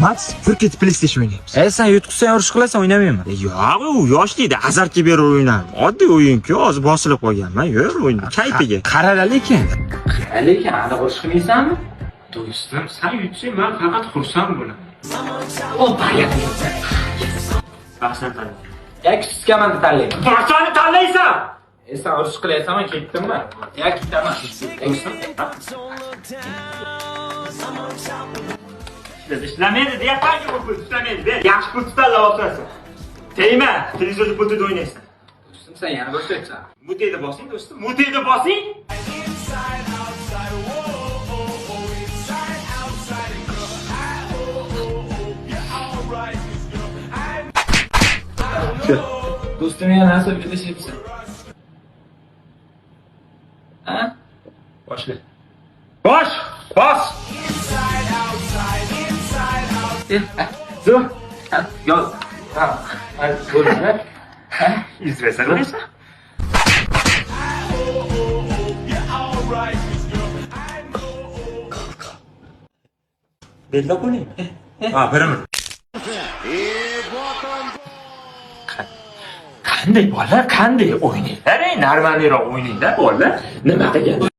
Max, bir ketib PlayStation o'ynaymiz. Sen yutqizsang urush qilasan, o'ynamayman. Yo'q, u yoshlikda azartga berib o'ynayman. Oddiy o'yin-ku, hozir bosilib qolganman. Yur, o'yin kayfiga. Qarala lekin. Lekin hali urush qilmaysanmi? Do'stim, sen yutsang men faqat xursand bo'laman. Baxsan tanla. Kichik komanda tanlayman. Baxsani tanlaysan. Sen urush qilaysanmi, ketdimmi? Ketaman. Do'stim. İşlemeydi diye takip okul, işlemeydi. Yaxshi pul tutarlar o'tirasan. Tegma, televizorda pulda o'ynaysan. Do'stim, sen yana boshlaysan. Muteyda bosing, do'stim. Muteyda bosing. Do'stim, yana nasıl birleşipsin? Ha? Boshla. Bosh! Bos! Dur. Gel. Tamam. Hadi buyurun. İzlesen neyse. Belli bu ne? Benim. Qanday bola, qanday o'ynaydi? Normalroq o'ynaydi bola. Nima qilgan?